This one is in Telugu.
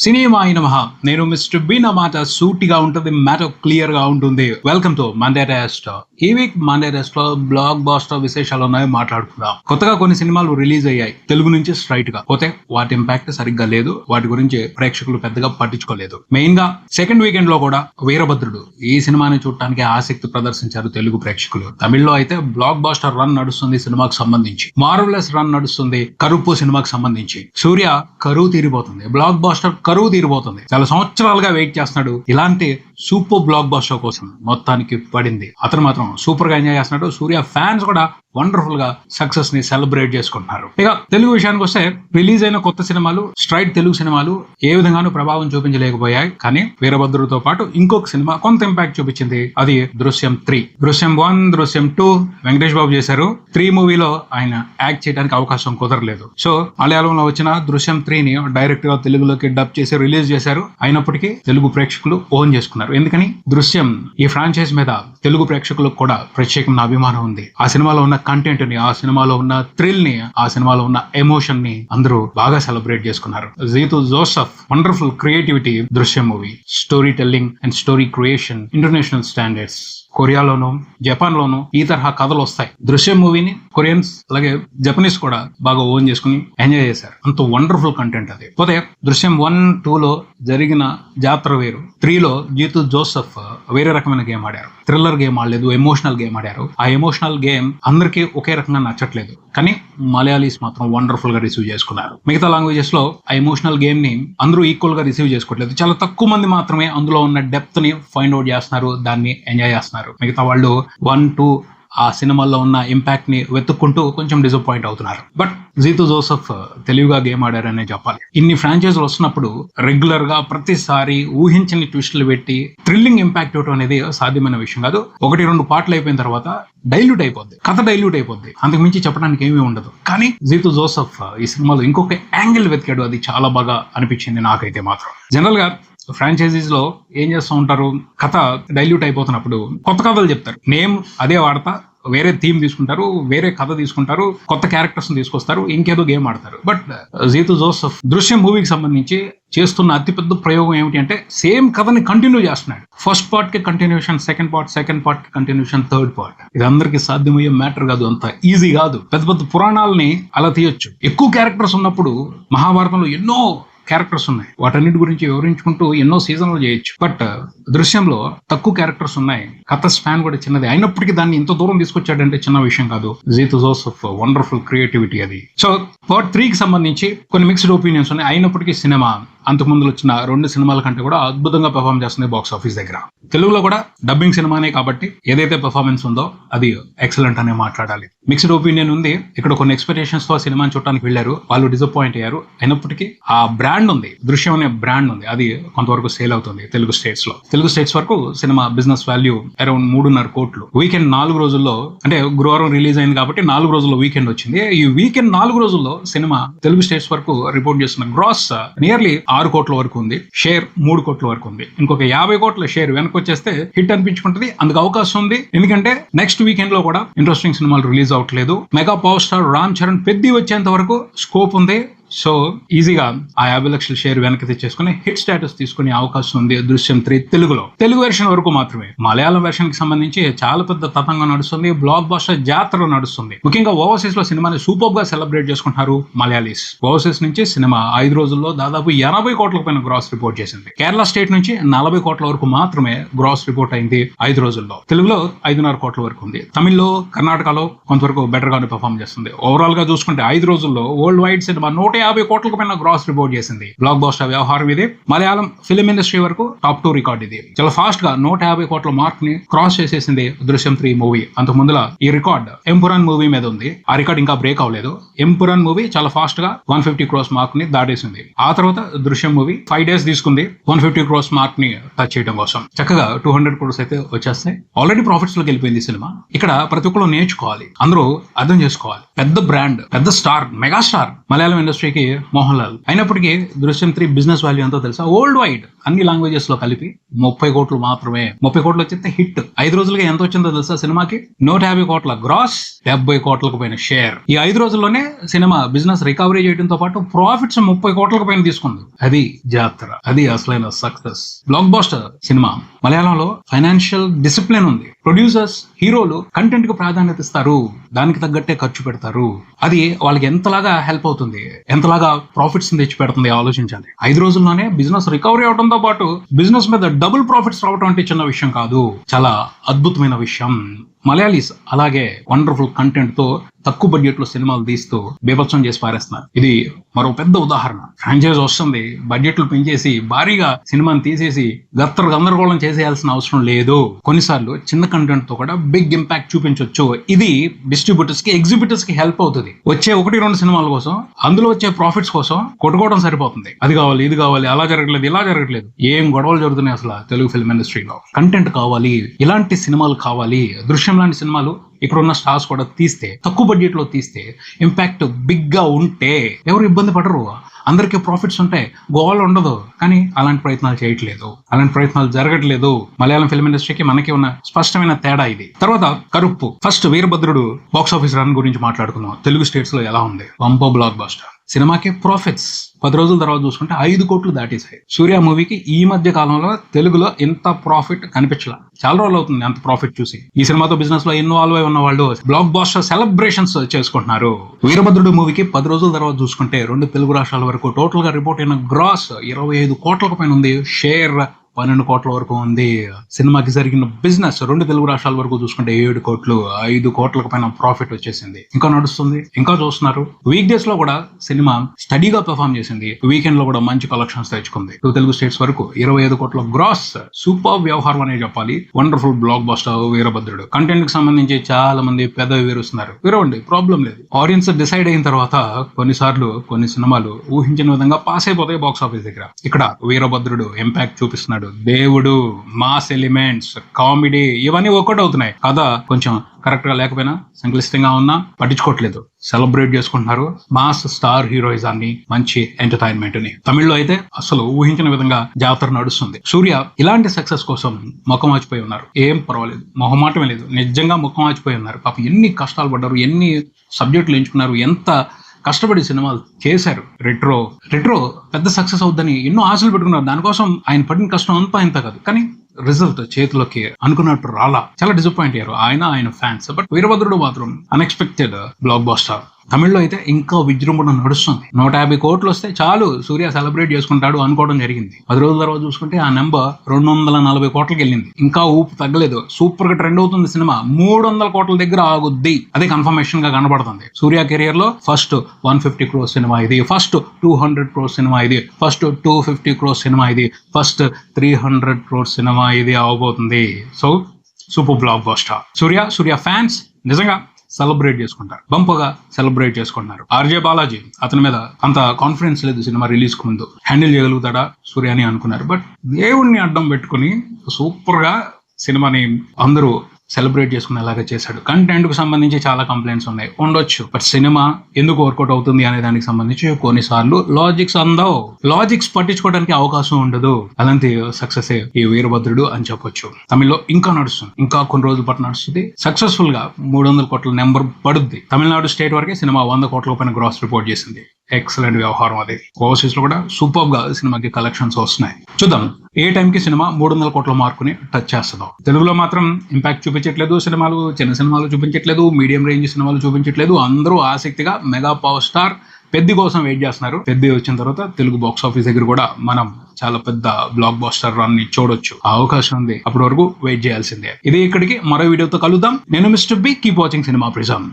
సినిమాయి నమః. నేను మిస్టర్ బి. నా మాట సూటిగా ఉంటుంది, మ్యాటర్ క్లియర్ గా ఉంటుంది. Welcome to Monday test. ఈ వీక్ మండే టెస్ట్ లో బ్లాక్ బాస్టర్ విశేషాలు ఉన్నాయో మాట్లాడుకుందాం. కొత్తగా కొన్ని సినిమాలు రిలీజ్ అయ్యాయి తెలుగు నుంచి స్ట్రైట్ గా. పోతే వాటి ఇంపాక్ట్ సరిగ్గా లేదు, వాటి గురించి ప్రేక్షకులు పెద్దగా పట్టించుకోలేదు. మెయిన్ గా సెకండ్ వీకెండ్ లో కూడా వీరభద్రుడు ఈ సినిమాని చూడటానికి ఆసక్తి ప్రదర్శించారు తెలుగు ప్రేక్షకులు. తమిళ్లో అయితే బ్లాక్ బాస్టర్ రన్ నడుస్తుంది సినిమాకు సంబంధించి, మార్వెలస్ రన్ నడుస్తుంది కరుపు సినిమాకు సంబంధించి. సూర్య కరువు తీరిపోతుంది, బ్లాక్ బాస్టర్ కరువు తీరిపోతుంది. చాలా సంవత్సరాలుగా వెయిట్ చేస్తున్నాడు ఇలాంటి సూపర్ బ్లాక్ బాస్టర్ కోసం. మొత్తానికి పడింది. అతను మాత్రం సూపర్ గా ఎంజాయ్ చేస్తున్నాడు. సూర్య ఫ్యాన్స్ కూడా వండర్ఫుల్ గా సక్సెస్ ని సెలబ్రేట్ చేసుకుంటున్నారు. ఇక తెలుగు విషయానికి వస్తే రిలీజ్ అయిన కొత్త సినిమాలు, స్ట్రైట్ తెలుగు సినిమాలు ఏ విధంగానూ ప్రభావం చూపించలేకపోయాయి. కానీ వీరభద్రుడితో పాటు ఇంకొక సినిమా కొంత ఇంపాక్ట్ చూపించింది. అది దృశ్యం 3. దృశ్యం 1, దృశ్యం 2 వెంకటేష్ బాబు చేశారు. 3 మూవీలో ఆయన యాక్ట్ చేయడానికి అవకాశం కుదరలేదు. సో మలయాళంలో వచ్చిన దృశ్యం 3ని డైరెక్ట్ గా తెలుగులోకి డబ్ చేసి రిలీజ్ చేశారు. అయినప్పటికీ తెలుగు ప్రేక్షకులు ఓన్ చేసుకున్నారు. ఎందుకని దృశ్యం ఈ ఫ్రాంచైజ్ మీద తెలుగు ప్రేక్షకులకు కూడా ప్రత్యేకమైన అభిమానం ఉంది. ఆ సినిమాలో ఉన్న కంటెంట్ ని, ఆ సినిమాలో ఉన్న థ్రిల్ ని, ఆ సినిమాలో ఉన్న ఎమోషన్ ని అందరూ బాగా సెలబ్రేట్ చేసుకున్నారు. Jeethu Joseph wonderful creativity Drishyam movie. Story telling and story creation international standards. కొరియాలోను, జపాన్ లోను ఈ తరహా కథలు వస్తాయి. దృశ్యం మూవీని కొరియన్స్ అలాగే జపనీస్ కూడా బాగా ఓన్ చేసుకుని ఎంజాయ్ చేశారు. అంత వండర్ఫుల్ కంటెంట్ అది. పోతే దృశ్యం 1, 2లో జరిగిన జాతర వేరు. 3లో జీతు జోసెఫ్ వేరే రకమైన గేమ్ ఆడారు. థ్రిల్లర్ గేమ్ ఆడలేదు, ఎమోషనల్ గేమ్ ఆడారు. ఆ ఎమోషనల్ గేమ్ అందరికీ ఒకే రకంగా నచ్చట్లేదు, కానీ మలయాళీస్ మాత్రం వండర్ఫుల్ గా రిసీవ్ చేసుకున్నారు. మిగతా లాంగ్వేజెస్ లో ఆ ఎమోషనల్ గేమ్ ని అందరూ ఈక్వల్ గా రిసీవ్ చేసుకోవట్లేదు. చాలా తక్కువ మంది మాత్రమే అందులో ఉన్న డెప్త్ ని ఫైండ్ అవుట్ చేస్తున్నారు, దాన్ని ఎంజాయ్ చేస్తున్నారు. మిగతా వాళ్ళు 1, 2 ఆ సినిమాల్లో ఉన్న ఇంపాక్ట్ ని వెతుక్కుంటూ కొంచెం డిసప్పాయింట్ అవుతున్నారు. బట్ జీతు జోసెఫ్ తెలివిగా గేమ్ ఆడారనే చెప్పాలి. ఇన్ని ఫ్రాంచైజీలు వస్తున్నప్పుడు రెగ్యులర్ గా ప్రతిసారి ఊహించని ట్విస్టులు పెట్టి థ్రిల్లింగ్ ఇంపాక్ట్ ఇవ్వడం అనేది సాధ్యమైన విషయం కాదు. 1-2 పాటలు అయిపోయిన తర్వాత డైల్యూట్ అయిపోద్ది, కథ డైల్యూట్ అయిపోద్ది. అంతకు మించి చెప్పడానికి ఏమీ ఉండదు. కానీ జీతు జోసెఫ్ ఈ సినిమాలో ఇంకొక యాంగిల్ వెతికాడు. అది చాలా బాగా అనిపించింది నాకైతే మాత్రం. జనరల్ గా ఫ్రాంచైజీస్ లో ఏం చేస్తూ ఉంటారు, కథ డైల్యూట్ అయిపోతున్నప్పుడు కొత్త కథలు చెప్తారు. నేమ్ అదే వాడతా, వేరే థీమ్ తీసుకుంటారు, వేరే కథ తీసుకుంటారు, కొత్త క్యారెక్టర్స్ తీసుకొస్తారు, ఇంకేదో గేమ్ ఆడతారు. బట్ జీతు జోసెఫ్ దృశ్యం మూవీకి సంబంధించి చేస్తున్న అతిపెద్ద ప్రయోగం ఏమిటి అంటే సేమ్ కథని కంటిన్యూ చేస్తున్నాడు. ఫస్ట్ పార్ట్ కి కంటిన్యూషన్, సెకండ్ పార్ట్ కి కంటిన్యూషన్, థర్డ్ పార్ట్. ఇది అందరికి సాధ్యమయ్యే మ్యాటర్ కాదు, అంత ఈజీ కాదు. పెద్ద పెద్ద పురాణాలని అలా తీయొచ్చు. ఎక్కువ క్యారెక్టర్స్ ఉన్నప్పుడు మహాభారతంలో ఎన్నో క్యారెక్టర్స్ ఉన్నాయి, వాటన్నిటి గురించి వివరించుకుంటూ ఎన్నో సీజన్లు చేయొచ్చు. బట్ దృశ్యంలో తక్కువ క్యారెక్టర్స్ ఉన్నాయి, కథ స్పాన్ కూడా చిన్నది. అయినప్పటికీ దాన్ని ఇంత దూరం తీసుకొచ్చాడంటే చిన్న విషయం కాదు. జీతు జోసెఫ్ వండర్ఫుల్ క్రియేటివిటీ అది. సో పార్ట్ 3కి సంబంధించి కొన్ని మిక్స్డ్ ఒపీనియన్స్ ఉన్నాయి. అయినప్పటికీ సినిమా అంతకుముందు వచ్చిన 2 సినిమాల కంటే కూడా అద్భుతంగా పెర్ఫార్మ్ చేస్తుంది బాక్స్ ఆఫీస్ దగ్గర. తెలుగులో కూడా డబ్బింగ్ సినిమానే కాబట్టి ఏదైతే పెర్ఫార్మెన్స్ ఉందో అది ఎక్సలెంట్ అనే మాట్లాడాలి. మిక్స్డ్ ఒపీనియన్ ఉంది. ఇక్కడ కొన్ని ఎక్స్పెక్టేషన్స్ తో సినిమాని చూడడానికి వెళ్ళారు, వాళ్ళు డిసప్పాయింట్ అయ్యారు. అయినప్పటికీ ఆ బ్రాండ్ ఉంది, దృశ్యం అనే బ్రాండ్ ఉంది, అది కొంతవరకు సేల్ అవుతుంది తెలుగు స్టేట్స్ లో. తెలుగు స్టేట్స్ వరకు సినిమా బిజినెస్ వాల్యూ అరౌండ్ 3.5 కోట్లు. వీకెండ్ 4 రోజుల్లో, అంటే గురువారం రిలీజ్ అయింది కాబట్టి 4 రోజుల్లో వీకెండ్ వచ్చింది. ఈ వీకెండ్ 4 రోజుల్లో సినిమా తెలుగు స్టేట్స్ వరకు రిపోర్ట్ చేస్తున్న గ్రాస్ నియర్లీ 6 కోట్ల వరకు ఉంది. షేర్ 3 కోట్ల వరకు ఉంది. ఇంకొక 50 కోట్ల షేర్ వెనక్కి వచ్చేస్తే హిట్ అనిపించుకుంటుంది. అందుకు అవకాశం ఉంది, ఎందుకంటే నెక్స్ట్ వీకెండ్ లో కూడా ఇంట్రెస్టింగ్ సినిమాలు రిలీజ్ అవట్లేదు. Mega power star Ram Charan Peddi వచ్చేంత వరకు స్కోప్ ఉంది. సో ఈజీగా ఆ 50 లక్షల షేర్ వెనక్కి తెచ్చేసుకుని హిట్ స్టేటస్ తీసుకునే అవకాశం ఉంది దృశ్యం 3 తెలుగులో. తెలుగు వెర్షన్ వరకు మాత్రమే. మలయాళం వెర్షన్ కి సంబంధించి చాలా పెద్ద తతంగం నడుస్తుంది, బ్లాక్ బాస్టర్ జాతర నడుస్తుంది. ముఖ్యంగా ఓవర్సీస్ లో సినిమాని సూపర్ గా సెలబ్రేట్ చేసుకుంటున్నారు మలయాళీస్. ఓవర్సీస్ నుంచి సినిమా 5 రోజుల్లో దాదాపు 80 కోట్ల పైన గ్రాస్ రిపోర్ట్ చేసింది. కేరళ స్టేట్ నుంచి 40 కోట్ల వరకు మాత్రమే గ్రాస్ రిపోర్ట్ అయింది 5 రోజుల్లో. తెలుగులో 5.5 కోట్ల వరకు ఉంది. తమిళ్లో, కర్ణాటకలో కొంతవరకు బెటర్ గానే పర్ఫామ్ చేస్తుంది. ఓవరాల్ గా చూసుకుంటే 5 రోజుల్లో వరల్డ్ వైడ్ సినిమా 150 కోట్లకు పైన గ్రాస్ రిపోర్ట్ చేసింది. బ్లాక్ బాస్టర్ వ్యవహారం ఇది. మలయాళం ఫిలిం ఇండస్ట్రీ వరకు టాప్ 2 రికార్డ్ ఇది. చాలా ఫాస్ట్ గా 150 కోట్ల మార్క్ ని క్రాస్ చేసేసింది దృశ్యం 3 మూవీ. అంతకు ముందుల ఈ రికార్డ్ ఎంపురాన్ మూవీ మీద ఉంది. ఆ రికార్డ్ ఇంకా బ్రేక్ అవ్వలేదు. ఎంపురాన్ మూవీ చాలా ఫాస్ట్ గా 150 క్రోస్ మార్క్ ని దాటేసింది. ఆ తర్వాత దృశ్యం మూవీ 5 days తీసుకుంది 150 క్రోస్ మార్క్ ని టచ్ చేయడం కోసం. చక్కగా 200 క్రోర్స్ అయితే వచ్చేస్తాయి. ఆల్రెడీ ప్రాఫిట్స్ లోకి వెళ్ళిపోయింది సినిమా. ఇక్కడ ప్రతి ఒక్కరు నేర్చుకోవాలి, అందరూ అర్థం చేసుకోవాలి. పెద్ద బ్రాండ్, పెద్ద స్టార్, మెగా స్టార్ మలయాళం ఇండస్ట్రీకి మోహన్ లాల్. అయినప్పటికీ దృశ్యం 3 బిజినెస్ వాల్యూ ఎంతో తెలుసా? వరల్డ్ వైడ్ అన్ని లాంగ్వేజెస్ లో కలిపి 30 కోట్లు మాత్రమే. 30 కోట్లు వచ్చేస్తే హిట్. 5 రోజులుగా ఎంత వచ్చిందో తెలుసా సినిమాకి? 150 కోట్ల గ్రాస్, 70 కోట్లకు పైన షేర్. ఈ 5 రోజుల్లోనే సినిమా బిజినెస్ రికవరీ చేయడంతో పాటు ప్రాఫిట్స్ 30 కోట్లకు పైన తీసుకుంది. అది జాతర, అది అసలైన సక్సెస్. Block buster cinema. మలయాళంలో ఫైనాన్షియల్ డిసిప్లిన్ ఉంది. ప్రొడ్యూసర్స్, హీరోలు కంటెంట్ కు ప్రాధాన్యత ఇస్తారు, దానికి తగ్గట్టే ఖర్చు పెడతారు. అది వాళ్ళకి ఎంతలాగా హెల్ప్ అవుతుంది, ఎంతలాగా ప్రాఫిట్స్ తెచ్చి పెడుతుంది ఆలోచించాలి. 5 రోజుల్లోనే బిజినెస్ రికవరీ అవడంతో పాటు బిజినెస్ మీద డబుల్ ప్రాఫిట్స్ రావడం అంటే చిన్న విషయం కాదు, చాలా అద్భుతమైన విషయం. మలయాళీస్ అలాగే వండర్ఫుల్ కంటెంట్ తో తక్కువ బడ్జెట్ లో సినిమాలు తీస్తూ బీభత్సం చేసి పారేస్తున్నారు. ఇది మరో పెద్ద ఉదాహరణ. ఫ్రాంచైజ్ వస్తుంది, బడ్జెట్లు పెంచేసి భారీగా సినిమాని తీసేసి గందరగోళం చేసేయాల్సిన అవసరం లేదు. కొన్నిసార్లు చిన్న కంటెంట్ తో కూడా బిగ్ ఇంపాక్ట్ చూపించవచ్చు. ఇది డిస్ట్రిబ్యూటర్స్ కి, ఎగ్జిబిటర్స్ కి హెల్ప్ అవుతుంది. వచ్చే 1-2 సినిమాల కోసం, అందులో వచ్చే ప్రాఫిట్స్ కోసం కొట్టుకోవడం సరిపోతుంది. అది కావాలి, ఇది కావాలి, అలా జరగట్లేదు, ఇలా జరగట్లేదు. ఏం గొడవలు జరుగుతున్నాయి అసలు తెలుగు ఫిల్మ్ ఇండస్ట్రీలో. కంటెంట్ కావాలి, ఇలాంటి సినిమాలు కావాలి. దృశ్యం లాంటి సినిమాలు ఇక్కడ ఉన్న స్టార్స్ కూడా తీస్తే, తక్కువ బడ్జెట్ లో తీస్తే, ఇంపాక్ట్ బిగ్ గా ఉంటే ఎవరు ఇబ్బంది పడరు, అందరికీ ప్రాఫిట్స్ ఉంటాయి, గోల్ ఉండదు. కానీ అలాంటి ప్రయత్నాలు చేయట్లేదు, అలాంటి ప్రయత్నాలు జరగట్లేదు. మలయాళం ఫిల్మ్ ఇండస్ట్రీకి మనకి ఉన్న స్పష్టమైన తేడా ఇది. తర్వాత కరుప్పు. ఫస్ట్ వీరభద్రుడు బాక్స్ ఆఫీస్ రన్ గురించి మాట్లాడుకుందాం. తెలుగు స్టేట్స్ లో ఎలా ఉంది? వంపో బ్లాక్ బాస్టర్. సినిమాకి ప్రాఫిట్స్ 10 రోజుల తర్వాత చూసుకుంటే 5 కోట్లు దాటేసాయి. సూర్య మూవీకి ఈ మధ్య కాలంలో తెలుగులో ఇంత ప్రాఫిట్ కనిపించలా. చాలా రోజులు అవుతుంది అంత ప్రాఫిట్ చూసి. ఈ సినిమాతో బిజినెస్ లో ఇన్వాల్వ్ అయి ఉన్న వాళ్ళు బ్లాక్ బాస్టర్ సెలబ్రేషన్స్ చేసుకుంటున్నారు. వీరభద్రుడు మూవీకి 10 రోజుల తర్వాత చూసుకుంటే 2 తెలుగు రాష్ట్రాల వరకు టోటల్ గా రిపోర్ట్ అయిన గ్రాస్ 25 కోట్లకు పైన ఉంది. షేర్ 12 కోట్ల వరకు ఉంది. సినిమాకి జరిగిన బిజినెస్ 2 తెలుగు రాష్ట్రాల వరకు చూసుకుంటే 7 కోట్లు, 5 కోట్లకు పైన ప్రాఫిట్ వచ్చేసింది. ఇంకా నడుస్తుంది, ఇంకా చూస్తున్నారు. వీక్ డేస్ లో కూడా సినిమా స్టడీగా పెర్ఫార్మ్ చేసింది. వీకెండ్ లో కూడా మంచి కలెక్షన్స్ తెచ్చుకుంది. 2 తెలుగు స్టేట్స్ వరకు 25 కోట్ల గ్రాస్. సూపర్ వ్యవహారం అనే చెప్పాలి. వండర్ఫుల్ బ్లాక్ బాస్టర్ వీరభద్రుడు. కంటెంట్ కి సంబంధించి చాలా మంది పెద్దవి వీరుస్తున్నారు. వీరవండి, ప్రాబ్లం లేదు. ఆడియన్స్ డిసైడ్ అయిన తర్వాత కొన్నిసార్లు కొన్ని సినిమాలు ఊహించిన విధంగా పాస్ అయిపోతాయి బాక్స్ ఆఫీస్ దగ్గర. ఇక్కడ వీరభద్రుడు ఇంపాక్ట్ చూపిస్తున్నాడు. దేవుడు, మాస్ ఎలిమెంట్స్, కామెడీ ఇవన్నీ వర్కౌట్ అవుతున్నాయి. కథ కొంచెం కరెక్ట్ గా లేకపోయినా, సంక్లిష్టంగా ఉన్నా పట్టించుకోవట్లేదు. సెలబ్రేట్ చేసుకుంటున్నారు మాస్ స్టార్ హీరోయిజాన్ని, మంచి ఎంటర్టైన్మెంట్ ని. తమిళ్లో అయితే అసలు ఊహించిన విధంగా జాతర నడుస్తుంది. సూర్య ఇలాంటి సక్సెస్ కోసం ముఖం వాచిపోయి ఉన్నారు. ఏం పర్వాలేదు, మొహమాటమే లేదు, నిజంగా ముఖం వాచిపోయి ఉన్నారు. పాపం ఎన్ని కష్టాలు పడ్డారు, ఎన్ని సబ్జెక్టులు ఎంచుకున్నారు, ఎంత కష్టపడి సినిమాలు చేశారు. రెట్రో పెద్ద సక్సెస్ అవుద్దని ఎన్నో ఆశలు పెట్టుకున్నారు. దానికోసం ఆయన పడిన కష్టం అంతా ఇంత కాదు, కానీ రిజల్ట్ చేతిలోకి అనుకున్నట్టు రాలా. చాలా డిసప్పాయింట్ అయ్యారు ఆయన ఫ్యాన్స్. బట్ వీరభద్రుడు మాత్రం అన్ఎక్స్పెక్టెడ్ బ్లాక్ బాస్టర్. తమిళ్లో అయితే ఇంకా విజృంభణ నడుస్తుంది. 150 కోట్లు వస్తే చాలు, సూర్య సెలబ్రేట్ చేసుకుంటాడు అనుకోవడం జరిగింది. 10 రోజుల తర్వాత చూసుకుంటే ఆ నెంబర్ 240 కోట్లకి వెళ్ళింది. ఇంకా ఊపు తగ్గలేదు. సూపర్ గా ట్రెండ్ అవుతుంది సినిమా. 300 కోట్ల దగ్గర ఆగుద్ది, అదే కన్ఫర్మేషన్ గా కనబడుతుంది. సూర్య కెరియర్ లో ఫస్ట్ 150 crores సినిమా ఇది, ఫస్ట్ 200 crores సినిమా ఇది, ఫస్ట్ 250 crores సినిమా ఇది, ఫస్ట్ 300 crores సినిమా ఇది అవబోతుంది. So super blockbuster. Suriya fans నిజంగా సెలబ్రేట్ చేసుకుంటారు, బంపగా సెలబ్రేట్ చేసుకుంటున్నారు. ఆర్జే బాలాజీ, అతని మీద అంత కాన్ఫిడెన్స్ లేదు సినిమా రిలీజ్ కు ముందు. హ్యాండిల్ చేయగలుగుతాడా సూర్య అని అనుకున్నారు. బట్ దేవుణ్ణి అడ్డం పెట్టుకుని సూపర్ గా సినిమాని అందరూ సెలబ్రేట్ చేసుకునేలాగా చేశాడు. కంటెంట్ కు సంబంధించి చాలా కంప్లైంట్స్ ఉన్నాయి, ఉండొచ్చు. బట్ సినిమా ఎందుకు వర్కౌట్ అవుతుంది అనే దానికి సంబంధించి కొన్నిసార్లు లాజిక్స్ అందవు, లాజిక్స్ పట్టించుకోవడానికి అవకాశం ఉండదు. అలాంటి సక్సెస్ ఈ వీరభద్రుడు అని చెప్పొచ్చు. తమిళ్లో ఇంకా నడుస్తుంది, ఇంకా కొన్ని రోజుల పాటు నడుస్తుంది. సక్సెస్ఫుల్ గా 300 కోట్ల నెంబర్ పడుద్ది. తమిళనాడు స్టేట్ వరకే సినిమా 100 కోట్ల పైన గ్రాస్ రిపోర్ట్ చేసింది. ఎక్సలెంట్ వ్యవహారం అది. ఓవర్సీస్ లో కూడా సూపర్ గా సినిమాకి కలెక్షన్స్ వస్తున్నాయి. చూద్దాం ఏ టైంకి సినిమా 300 కోట్ల మార్కుని టచ్ చేస్తుందో. తెలుగులో మాత్రం ఇంపాక్ట్ చూపించట్లేదు సినిమాలు, చిన్న సినిమాలు చూపించట్లేదు, మీడియం రేంజ్ సినిమాలు చూపించట్లేదు. అందరూ ఆసక్తిగా మెగా పవర్ స్టార్ పెద్ది కోసం వెయిట్ చేస్తున్నారు. పెద్ది వచ్చిన తర్వాత తెలుగు బాక్స్ ఆఫీస్ దగ్గర కూడా మనం చాలా పెద్ద బ్లాక్ బాస్టర్ రన్ ని చూడొచ్చు. ఆ అవకాశం ఉంది. అప్పటి వరకు వెయిట్ చేయాల్సిందే. ఇది ఇక్కడికి మరో వీడియోతో కలుద్దాం. నేను mister B. Keep watching cinema prism.